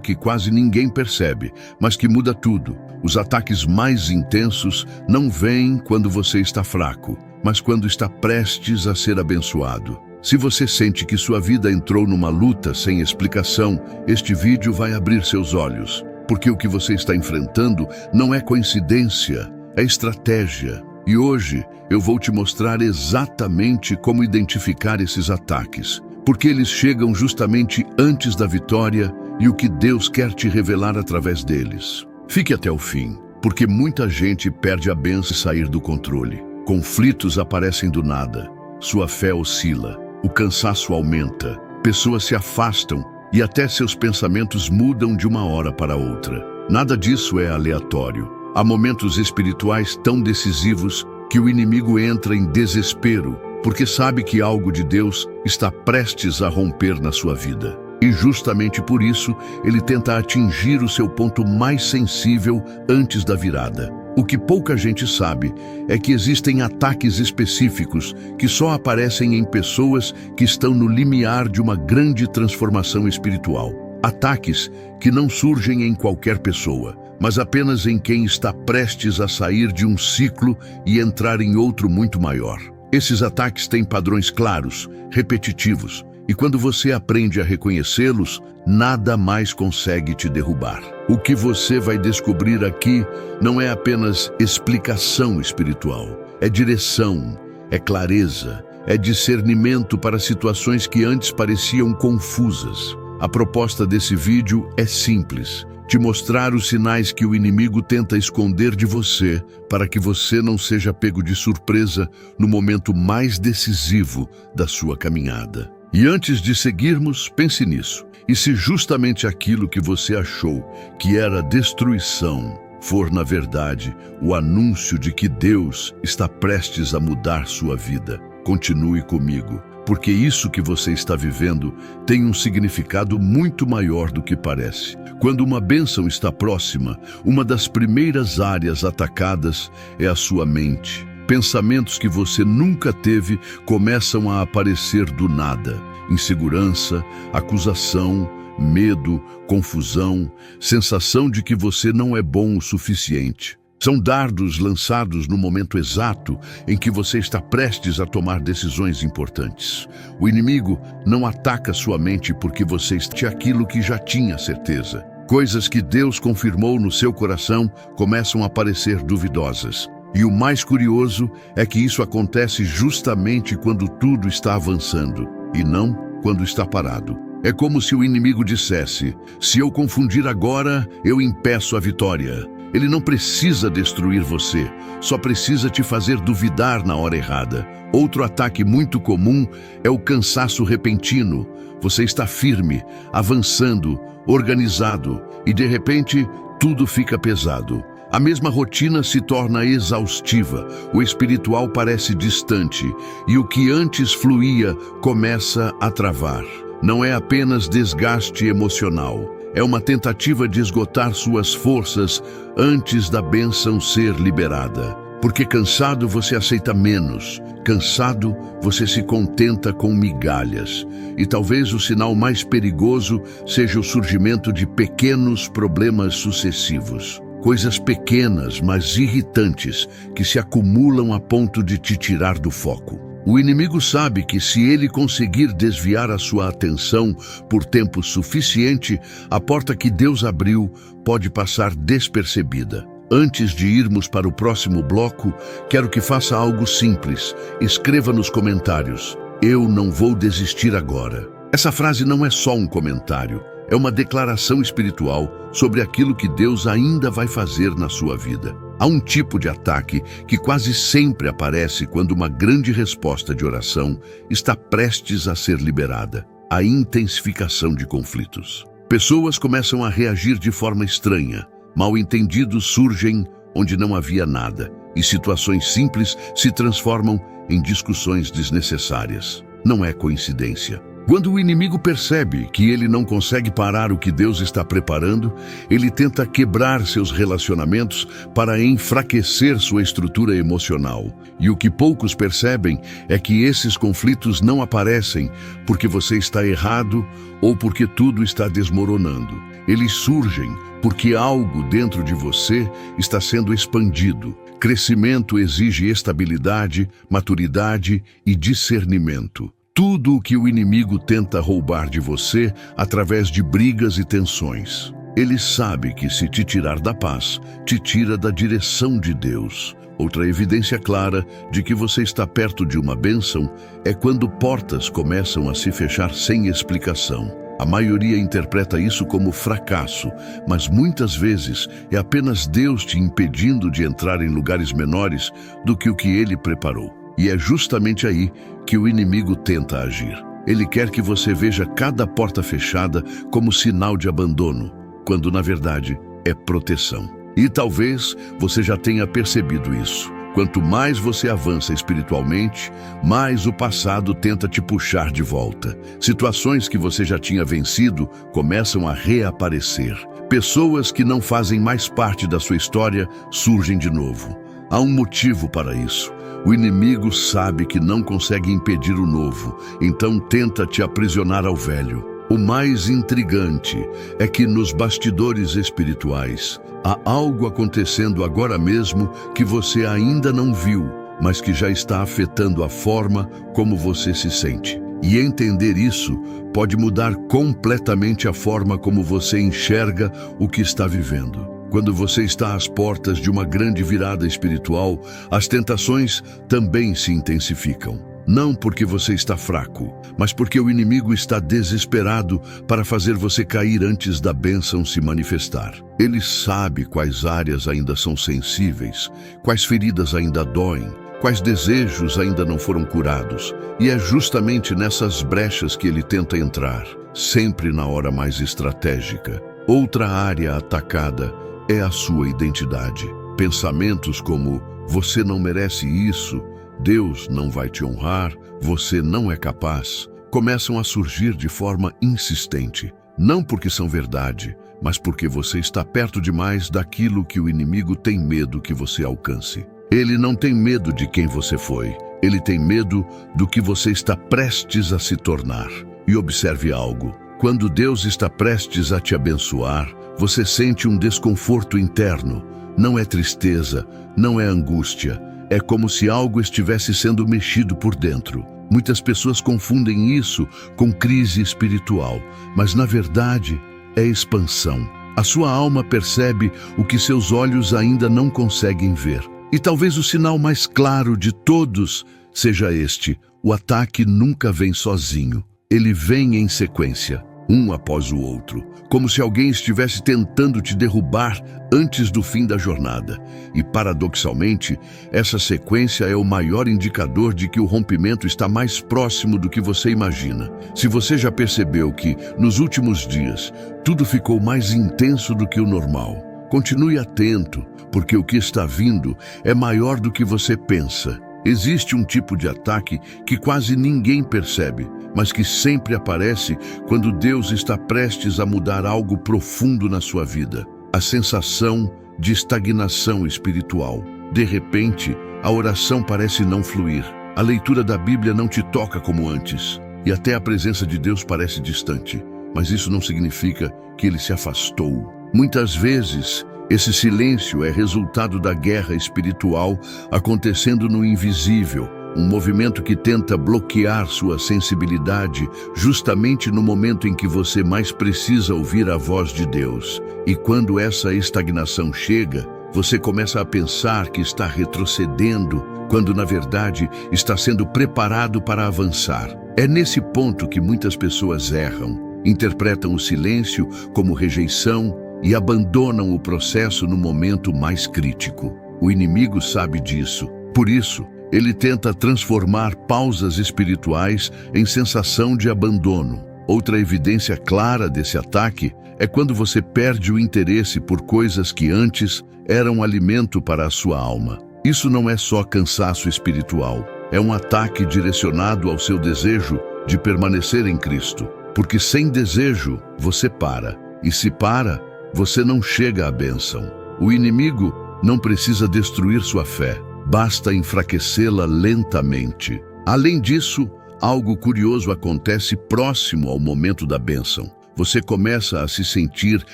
que quase ninguém percebe, mas que muda tudo. Os ataques mais intensos não vêm quando você está fraco, mas quando está prestes a ser abençoado. Se você sente que sua vida entrou numa luta sem explicação, este vídeo vai abrir seus olhos, porque o que você está enfrentando não é coincidência, é estratégia. E hoje eu vou te mostrar exatamente como identificar esses ataques, porque eles chegam justamente antes da vitória e o que Deus quer te revelar através deles. Fique até o fim, porque muita gente perde a bênção e sair do controle. Conflitos aparecem do nada, sua fé oscila, o cansaço aumenta, pessoas se afastam e até seus pensamentos mudam de uma hora para outra. Nada disso é aleatório. Há momentos espirituais tão decisivos que o inimigo entra em desespero, porque sabe que algo de Deus está prestes a romper na sua vida. E justamente por isso, ele tenta atingir o seu ponto mais sensível antes da virada. O que pouca gente sabe é que existem ataques específicos que só aparecem em pessoas que estão no limiar de uma grande transformação espiritual. Ataques que não surgem em qualquer pessoa, mas apenas em quem está prestes a sair de um ciclo e entrar em outro muito maior. Esses ataques têm padrões claros, repetitivos, e quando você aprende a reconhecê-los, nada mais consegue te derrubar. O que você vai descobrir aqui não é apenas explicação espiritual, é direção, é clareza, é discernimento para situações que antes pareciam confusas. A proposta desse vídeo é simples: te mostrar os sinais que o inimigo tenta esconder de você, para que você não seja pego de surpresa no momento mais decisivo da sua caminhada. E antes de seguirmos, pense nisso. E se justamente aquilo que você achou que era destruição for, na verdade, o anúncio de que Deus está prestes a mudar sua vida, continue comigo, porque isso que você está vivendo tem um significado muito maior do que parece. Quando uma bênção está próxima, uma das primeiras áreas atacadas é a sua mente. Pensamentos que você nunca teve começam a aparecer do nada. Insegurança, acusação, medo, confusão, sensação de que você não é bom o suficiente. São dardos lançados no momento exato em que você está prestes a tomar decisões importantes. O inimigo não ataca sua mente porque você está aquilo que já tinha certeza. Coisas que Deus confirmou no seu coração começam a parecer duvidosas. E o mais curioso é que isso acontece justamente quando tudo está avançando, e não quando está parado. É como se o inimigo dissesse: se eu confundir agora, eu impeço a vitória. Ele não precisa destruir você, só precisa te fazer duvidar na hora errada. Outro ataque muito comum é o cansaço repentino. Você está firme, avançando, organizado, e de repente tudo fica pesado. A mesma rotina se torna exaustiva, o espiritual parece distante, e o que antes fluía começa a travar. Não é apenas desgaste emocional, é uma tentativa de esgotar suas forças antes da bênção ser liberada. Porque cansado você aceita menos, cansado você se contenta com migalhas. E talvez o sinal mais perigoso seja o surgimento de pequenos problemas sucessivos. Coisas pequenas, mas irritantes, que se acumulam a ponto de te tirar do foco. O inimigo sabe que se ele conseguir desviar a sua atenção por tempo suficiente, a porta que Deus abriu pode passar despercebida. Antes de irmos para o próximo bloco, quero que faça algo simples. Escreva nos comentários: eu não vou desistir agora. Essa frase não é só um comentário. É uma declaração espiritual sobre aquilo que Deus ainda vai fazer na sua vida. Há um tipo de ataque que quase sempre aparece quando uma grande resposta de oração está prestes a ser liberada: a intensificação de conflitos. Pessoas começam a reagir de forma estranha, mal-entendidos surgem onde não havia nada, e situações simples se transformam em discussões desnecessárias. Não é coincidência. Quando o inimigo percebe que ele não consegue parar o que Deus está preparando, ele tenta quebrar seus relacionamentos para enfraquecer sua estrutura emocional. E o que poucos percebem é que esses conflitos não aparecem porque você está errado ou porque tudo está desmoronando. Eles surgem porque algo dentro de você está sendo expandido. Crescimento exige estabilidade, maturidade e discernimento. Tudo o que o inimigo tenta roubar de você através de brigas e tensões. Ele sabe que se te tirar da paz, te tira da direção de Deus. Outra evidência clara de que você está perto de uma bênção é quando portas começam a se fechar sem explicação. A maioria interpreta isso como fracasso, mas muitas vezes é apenas Deus te impedindo de entrar em lugares menores do que o que Ele preparou. E é justamente aí que o inimigo tenta agir. Ele quer que você veja cada porta fechada como sinal de abandono, quando na verdade é proteção. E talvez você já tenha percebido isso. Quanto mais você avança espiritualmente, mais o passado tenta te puxar de volta. Situações que você já tinha vencido começam a reaparecer. Pessoas que não fazem mais parte da sua história surgem de novo. Há um motivo para isso. O inimigo sabe que não consegue impedir o novo, então tenta te aprisionar ao velho. O mais intrigante é que nos bastidores espirituais há algo acontecendo agora mesmo que você ainda não viu, mas que já está afetando a forma como você se sente. E entender isso pode mudar completamente a forma como você enxerga o que está vivendo. Quando você está às portas de uma grande virada espiritual, as tentações também se intensificam. Não porque você está fraco, mas porque o inimigo está desesperado para fazer você cair antes da bênção se manifestar. Ele sabe quais áreas ainda são sensíveis, quais feridas ainda doem, quais desejos ainda não foram curados. E é justamente nessas brechas que ele tenta entrar, sempre na hora mais estratégica. Outra área atacada é a sua identidade. Pensamentos como "você não merece isso", "Deus não vai te honrar", "você não é capaz", começam a surgir de forma insistente. Não porque são verdade, mas porque você está perto demais daquilo que o inimigo tem medo que você alcance. Ele não tem medo de quem você foi. Ele tem medo do que você está prestes a se tornar. E observe algo. Quando Deus está prestes a te abençoar, você sente um desconforto interno. Não é tristeza, não é angústia. É como se algo estivesse sendo mexido por dentro. Muitas pessoas confundem isso com crise espiritual, mas na verdade é expansão. A sua alma percebe o que seus olhos ainda não conseguem ver. E talvez o sinal mais claro de todos seja este: o ataque nunca vem sozinho. Ele vem em sequência, um após o outro, como se alguém estivesse tentando te derrubar antes do fim da jornada. E, paradoxalmente, essa sequência é o maior indicador de que o rompimento está mais próximo do que você imagina. Se você já percebeu que, nos últimos dias, tudo ficou mais intenso do que o normal, continue atento, porque o que está vindo é maior do que você pensa. Existe um tipo de ataque que quase ninguém percebe, mas que sempre aparece quando Deus está prestes a mudar algo profundo na sua vida. A sensação de estagnação espiritual. De repente, a oração parece não fluir. A leitura da Bíblia não te toca como antes. E até a presença de Deus parece distante. Mas isso não significa que ele se afastou. Muitas vezes, esse silêncio é resultado da guerra espiritual acontecendo no invisível, um movimento que tenta bloquear sua sensibilidade justamente no momento em que você mais precisa ouvir a voz de Deus. E quando essa estagnação chega, você começa a pensar que está retrocedendo, quando na verdade está sendo preparado para avançar. É nesse ponto que muitas pessoas erram, interpretam o silêncio como rejeição e abandonam o processo no momento mais crítico. O inimigo sabe disso. Por isso, ele tenta transformar pausas espirituais em sensação de abandono. Outra evidência clara desse ataque é quando você perde o interesse por coisas que antes eram alimento para a sua alma. Isso não é só cansaço espiritual. É um ataque direcionado ao seu desejo de permanecer em Cristo, porque sem desejo você para, e se para, você não chega à bênção. O inimigo não precisa destruir sua fé, basta enfraquecê-la lentamente. Além disso, algo curioso acontece próximo ao momento da bênção. Você começa a se sentir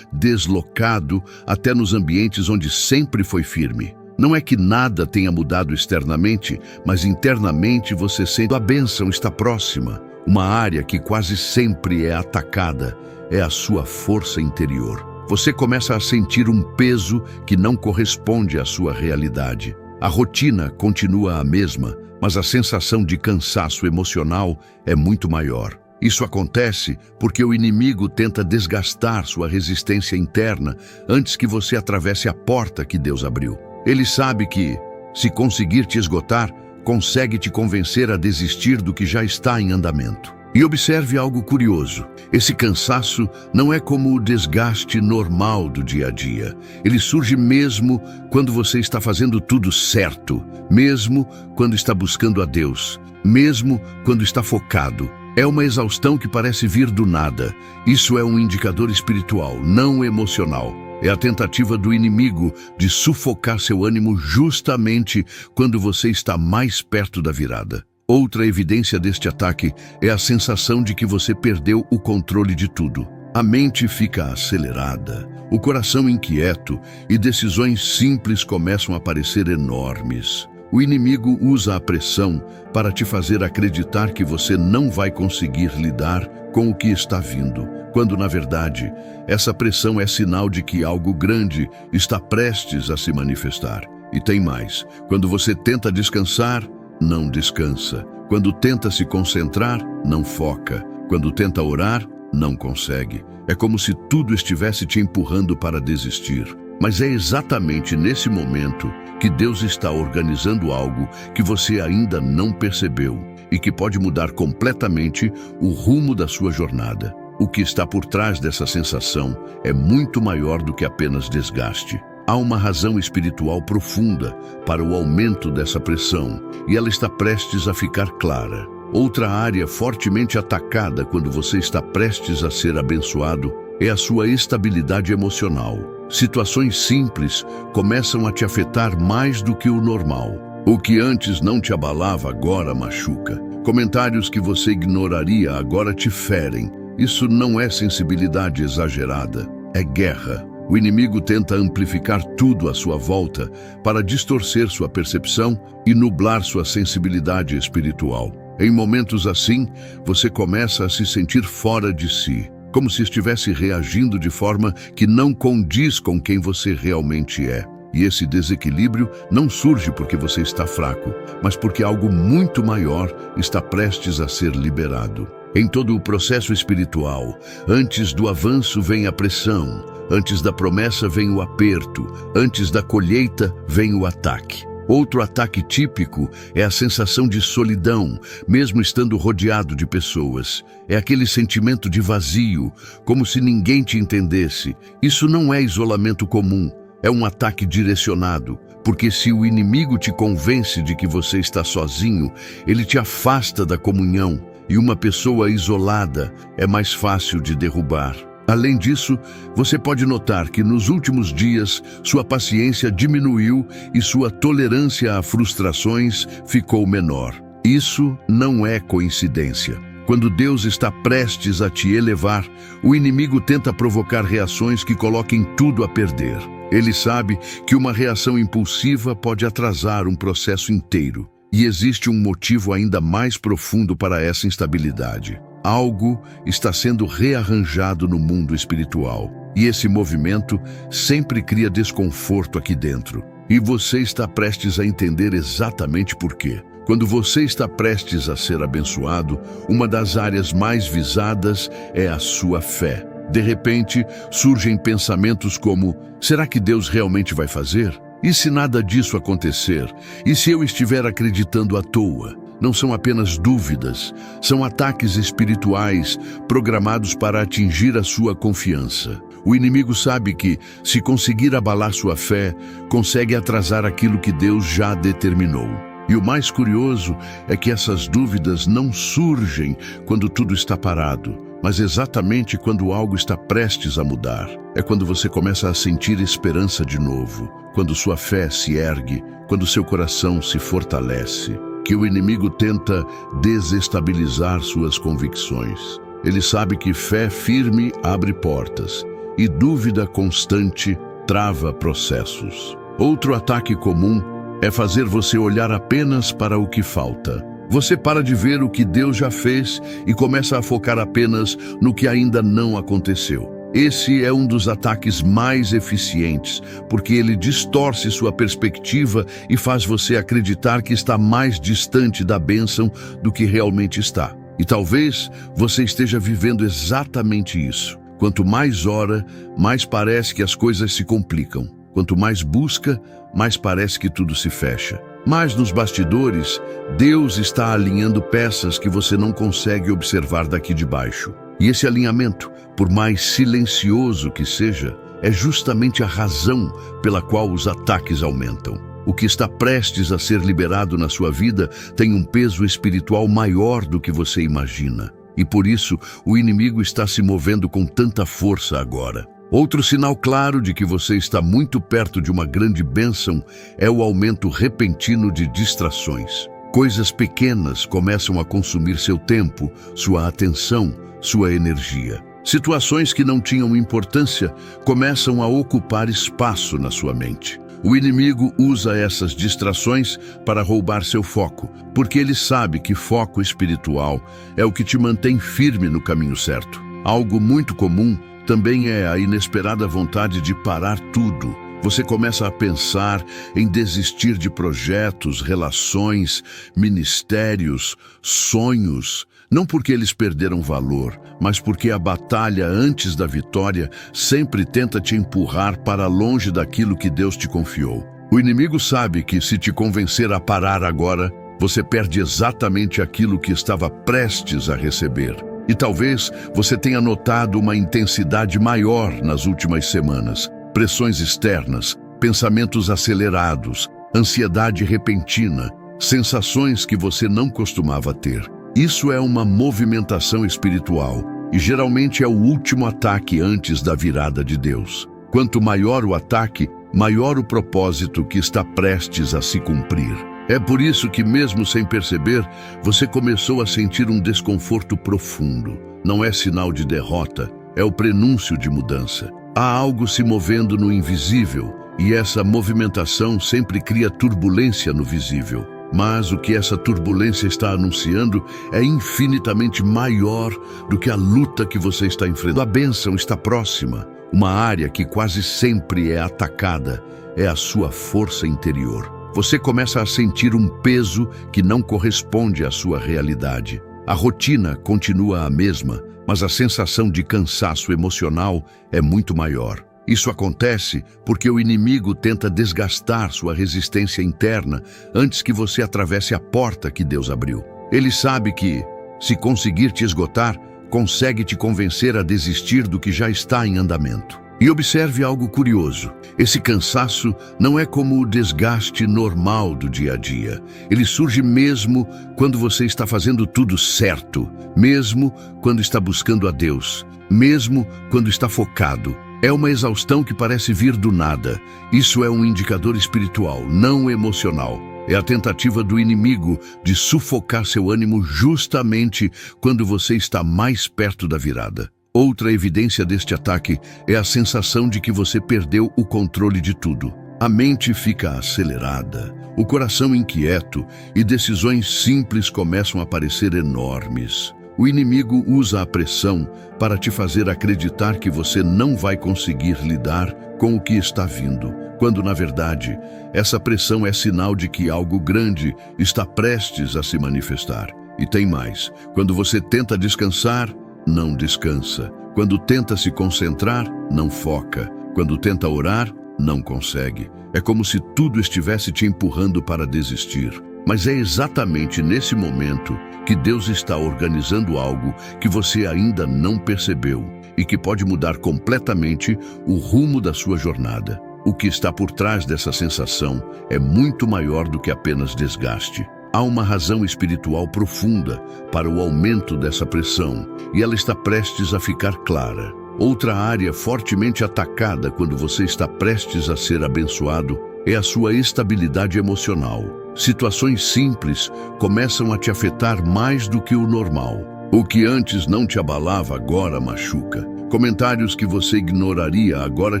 deslocado até nos ambientes onde sempre foi firme. Não é que nada tenha mudado externamente, mas internamente você sente a bênção está próxima. Uma área que quase sempre é atacada é a sua força interior. Você começa a sentir um peso que não corresponde à sua realidade. A rotina continua a mesma, mas a sensação de cansaço emocional é muito maior. Isso acontece porque o inimigo tenta desgastar sua resistência interna antes que você atravesse a porta que Deus abriu. Ele sabe que, se conseguir te esgotar, consegue te convencer a desistir do que já está em andamento. E observe algo curioso. Esse cansaço não é como o desgaste normal do dia a dia. Ele surge mesmo quando você está fazendo tudo certo, mesmo quando está buscando a Deus, mesmo quando está focado. É uma exaustão que parece vir do nada. Isso é um indicador espiritual, não emocional. É a tentativa do inimigo de sufocar seu ânimo justamente quando você está mais perto da virada. Outra evidência deste ataque é a sensação de que você perdeu o controle de tudo. A mente fica acelerada, o coração inquieto e decisões simples começam a parecer enormes. O inimigo usa a pressão para te fazer acreditar que você não vai conseguir lidar com o que está vindo, quando, na verdade, essa pressão é sinal de que algo grande está prestes a se manifestar. E tem mais, quando você tenta descansar, não descansa. Quando tenta se concentrar, não foca. Quando tenta orar, não consegue. É como se tudo estivesse te empurrando para desistir. Mas é exatamente nesse momento que Deus está organizando algo que você ainda não percebeu e que pode mudar completamente o rumo da sua jornada. O que está por trás dessa sensação é muito maior do que apenas desgaste. Há uma razão espiritual profunda para o aumento dessa pressão e ela está prestes a ficar clara. Outra área fortemente atacada quando você está prestes a ser abençoado é a sua estabilidade emocional. Situações simples começam a te afetar mais do que o normal. O que antes não te abalava agora machuca. Comentários que você ignoraria agora te ferem. Isso não é sensibilidade exagerada, é guerra. O inimigo tenta amplificar tudo à sua volta para distorcer sua percepção e nublar sua sensibilidade espiritual. Em momentos assim, você começa a se sentir fora de si, como se estivesse reagindo de forma que não condiz com quem você realmente é. E esse desequilíbrio não surge porque você está fraco, mas porque algo muito maior está prestes a ser liberado. Em todo o processo espiritual, antes do avanço vem a pressão, antes da promessa vem o aperto, antes da colheita vem o ataque. Outro ataque típico é a sensação de solidão, mesmo estando rodeado de pessoas. É aquele sentimento de vazio, como se ninguém te entendesse. Isso não é isolamento comum, é um ataque direcionado, porque se o inimigo te convence de que você está sozinho, ele te afasta da comunhão, e uma pessoa isolada é mais fácil de derrubar. Além disso, você pode notar que nos últimos dias sua paciência diminuiu e sua tolerância a frustrações ficou menor. Isso não é coincidência. Quando Deus está prestes a te elevar, o inimigo tenta provocar reações que coloquem tudo a perder. Ele sabe que uma reação impulsiva pode atrasar um processo inteiro. E existe um motivo ainda mais profundo para essa instabilidade. Algo está sendo rearranjado no mundo espiritual. E esse movimento sempre cria desconforto aqui dentro. E você está prestes a entender exatamente por quê. Quando você está prestes a ser abençoado, uma das áreas mais visadas é a sua fé. De repente, surgem pensamentos como: será que Deus realmente vai fazer? E se nada disso acontecer? E se eu estiver acreditando à toa? Não são apenas dúvidas, são ataques espirituais programados para atingir a sua confiança. O inimigo sabe que, se conseguir abalar sua fé, consegue atrasar aquilo que Deus já determinou. E o mais curioso é que essas dúvidas não surgem quando tudo está parado, mas exatamente quando algo está prestes a mudar. É quando você começa a sentir esperança de novo, quando sua fé se ergue, quando seu coração se fortalece, que o inimigo tenta desestabilizar suas convicções. Ele sabe que fé firme abre portas e dúvida constante trava processos. Outro ataque comum é fazer você olhar apenas para o que falta. Você para de ver o que Deus já fez e começa a focar apenas no que ainda não aconteceu. Esse é um dos ataques mais eficientes, porque ele distorce sua perspectiva e faz você acreditar que está mais distante da bênção do que realmente está. E talvez você esteja vivendo exatamente isso. Quanto mais ora, mais parece que as coisas se complicam. Quanto mais busca, mais parece que tudo se fecha. Mas nos bastidores, Deus está alinhando peças que você não consegue observar daqui de baixo. E esse alinhamento, por mais silencioso que seja, é justamente a razão pela qual os ataques aumentam. O que está prestes a ser liberado na sua vida tem um peso espiritual maior do que você imagina. E por isso, o inimigo está se movendo com tanta força agora. Outro sinal claro de que você está muito perto de uma grande bênção é o aumento repentino de distrações. Coisas pequenas começam a consumir seu tempo, sua atenção, sua energia. Situações que não tinham importância começam a ocupar espaço na sua mente. O inimigo usa essas distrações para roubar seu foco, porque ele sabe que foco espiritual é o que te mantém firme no caminho certo. Algo muito comum também é a inesperada vontade de parar tudo. Você começa a pensar em desistir de projetos, relações, ministérios, sonhos, não porque eles perderam valor, mas porque a batalha antes da vitória sempre tenta te empurrar para longe daquilo que Deus te confiou. O inimigo sabe que se te convencer a parar agora, você perde exatamente aquilo que estava prestes a receber. E talvez você tenha notado uma intensidade maior nas últimas semanas. Pressões externas, pensamentos acelerados, ansiedade repentina, sensações que você não costumava ter. Isso é uma movimentação espiritual e geralmente é o último ataque antes da virada de Deus. Quanto maior o ataque, maior o propósito que está prestes a se cumprir. É por isso que, mesmo sem perceber, você começou a sentir um desconforto profundo. Não é sinal de derrota, é o prenúncio de mudança. Há algo se movendo no invisível, e essa movimentação sempre cria turbulência no visível. Mas o que essa turbulência está anunciando é infinitamente maior do que a luta que você está enfrentando. A bênção está próxima. Uma área que quase sempre é atacada é a sua força interior. Você começa a sentir um peso que não corresponde à sua realidade. A rotina continua a mesma, mas a sensação de cansaço emocional é muito maior. Isso acontece porque o inimigo tenta desgastar sua resistência interna antes que você atravesse a porta que Deus abriu. Ele sabe que, se conseguir te esgotar, consegue te convencer a desistir do que já está em andamento. E observe algo curioso. Esse cansaço não é como o desgaste normal do dia a dia. Ele surge mesmo quando você está fazendo tudo certo, mesmo quando está buscando a Deus, mesmo quando está focado. É uma exaustão que parece vir do nada. Isso é um indicador espiritual, não emocional. É a tentativa do inimigo de sufocar seu ânimo justamente quando você está mais perto da virada. Outra evidência deste ataque é a sensação de que você perdeu o controle de tudo. A mente fica acelerada, o coração inquieto e decisões simples começam a parecer enormes. O inimigo usa a pressão para te fazer acreditar que você não vai conseguir lidar com o que está vindo, quando, na verdade, essa pressão é sinal de que algo grande está prestes a se manifestar. E tem mais, quando você tenta descansar, não descansa. Quando tenta se concentrar, não foca. Quando tenta orar, não consegue. É como se tudo estivesse te empurrando para desistir. Mas é exatamente nesse momento que Deus está organizando algo que você ainda não percebeu e que pode mudar completamente o rumo da sua jornada. o que está por trás dessa sensação é muito maior do que apenas desgaste. Há uma razão espiritual profunda para o aumento dessa pressão, e ela está prestes a ficar clara. Outra área fortemente atacada quando você está prestes a ser abençoado é a sua estabilidade emocional. Situações simples começam a te afetar mais do que o normal. O que antes não te abalava agora machuca. Comentários que você ignoraria agora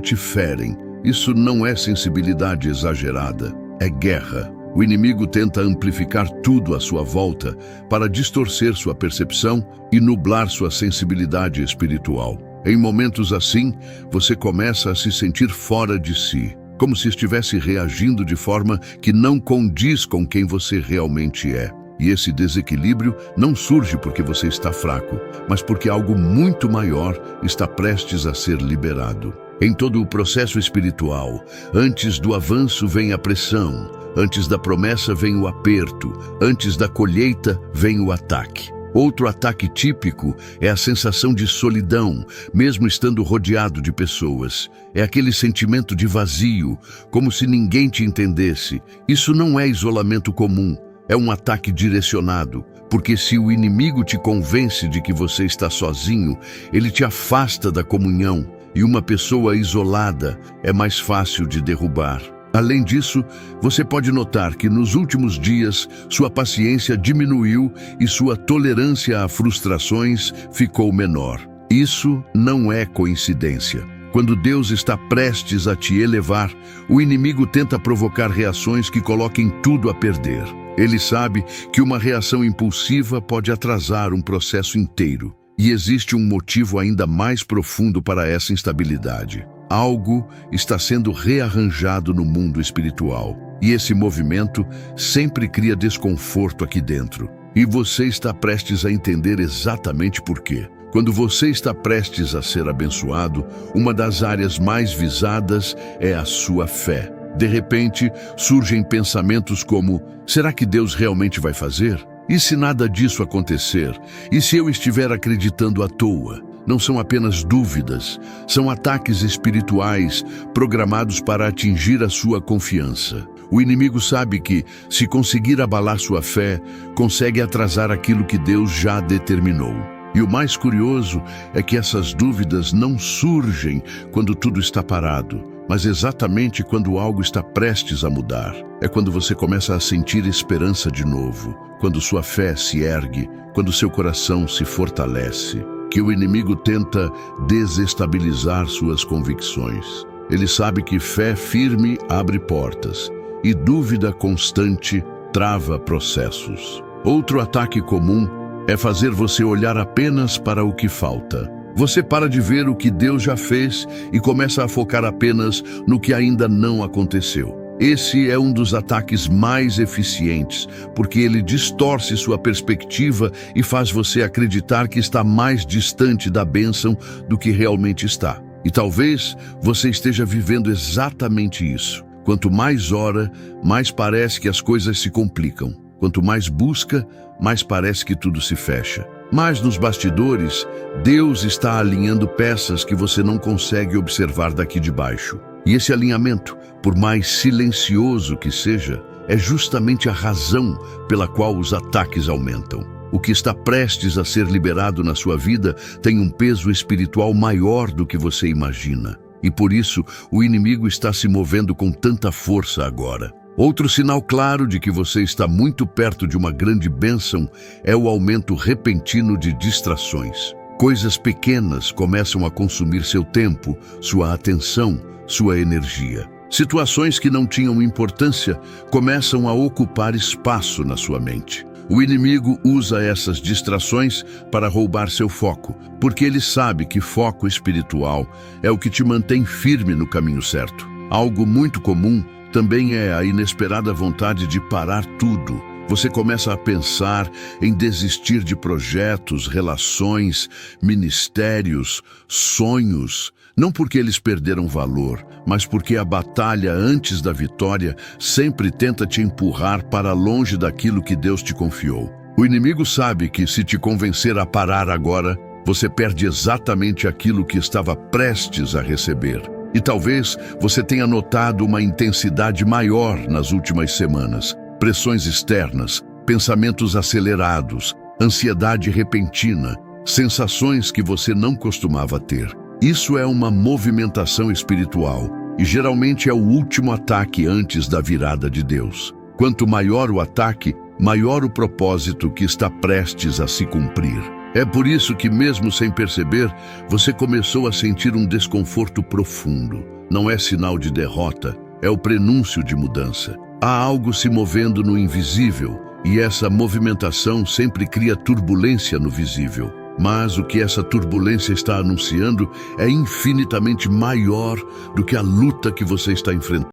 te ferem. Isso não é sensibilidade exagerada, é guerra. O inimigo tenta amplificar tudo à sua volta para distorcer sua percepção e nublar sua sensibilidade espiritual. Em momentos assim, você começa a se sentir fora de si, como se estivesse reagindo de forma que não condiz com quem você realmente é. E esse desequilíbrio não surge porque você está fraco, mas porque algo muito maior está prestes a ser liberado. Em todo o processo espiritual, antes do avanço vem a pressão, antes da promessa vem o aperto, antes da colheita vem o ataque. Outro ataque típico é a sensação de solidão, mesmo estando rodeado de pessoas. É aquele sentimento de vazio, como se ninguém te entendesse. Isso não é isolamento comum, é um ataque direcionado, porque se o inimigo te convence de que você está sozinho, ele te afasta da comunhão, e uma pessoa isolada é mais fácil de derrubar. Além disso, você pode notar que nos últimos dias sua paciência diminuiu e sua tolerância a frustrações ficou menor. Isso não é coincidência. Quando Deus está prestes a te elevar, o inimigo tenta provocar reações que coloquem tudo a perder. Ele sabe que uma reação impulsiva pode atrasar um processo inteiro. E existe um motivo ainda mais profundo para essa instabilidade. Algo está sendo rearranjado no mundo espiritual. E esse movimento sempre cria desconforto aqui dentro. E você está prestes a entender exatamente por quê. Quando você está prestes a ser abençoado, uma das áreas mais visadas é a sua fé. De repente, surgem pensamentos como: será que Deus realmente vai fazer? E se nada disso acontecer? E se eu estiver acreditando à toa? Não são apenas dúvidas, são ataques espirituais programados para atingir a sua confiança. O inimigo sabe que, se conseguir abalar sua fé, consegue atrasar aquilo que Deus já determinou. E o mais curioso é que essas dúvidas não surgem quando tudo está parado, mas exatamente quando algo está prestes a mudar. É quando você começa a sentir esperança de novo, quando sua fé se ergue, quando seu coração se fortalece, que o inimigo tenta desestabilizar suas convicções. Ele sabe que fé firme abre portas e dúvida constante trava processos. Outro ataque comum é fazer você olhar apenas para o que falta. Você para de ver o que Deus já fez e começa a focar apenas no que ainda não aconteceu. Esse é um dos ataques mais eficientes, porque ele distorce sua perspectiva e faz você acreditar que está mais distante da bênção do que realmente está. E talvez você esteja vivendo exatamente isso. Quanto mais ora, mais parece que as coisas se complicam. Quanto mais busca, mais parece que tudo se fecha. Mas nos bastidores, Deus está alinhando peças que você não consegue observar daqui de baixo. E esse alinhamento, por mais silencioso que seja, é justamente a razão pela qual os ataques aumentam. O que está prestes a ser liberado na sua vida tem um peso espiritual maior do que você imagina. E por isso, o inimigo está se movendo com tanta força agora. Outro sinal claro de que você está muito perto de uma grande bênção é o aumento repentino de distrações. Coisas pequenas começam a consumir seu tempo, sua atenção, sua energia. Situações que não tinham importância começam a ocupar espaço na sua mente. O inimigo usa essas distrações para roubar seu foco, porque ele sabe que foco espiritual é o que te mantém firme no caminho certo. Algo muito comum também é a inesperada vontade de parar tudo. Você começa a pensar em desistir de projetos, relações, ministérios, sonhos, não porque eles perderam valor, mas porque a batalha antes da vitória sempre tenta te empurrar para longe daquilo que Deus te confiou. O inimigo sabe que se te convencer a parar agora, você perde exatamente aquilo que estava prestes a receber. E talvez você tenha notado uma intensidade maior nas últimas semanas. Pressões externas, pensamentos acelerados, ansiedade repentina, sensações que você não costumava ter. Isso é uma movimentação espiritual e geralmente é o último ataque antes da virada de Deus. Quanto maior o ataque, maior o propósito que está prestes a se cumprir. É por isso que, mesmo sem perceber, você começou a sentir um desconforto profundo. Não é sinal de derrota, é o prenúncio de mudança. Há algo se movendo no invisível, e essa movimentação sempre cria turbulência no visível. Mas o que essa turbulência está anunciando é infinitamente maior do que a luta que você está enfrentando.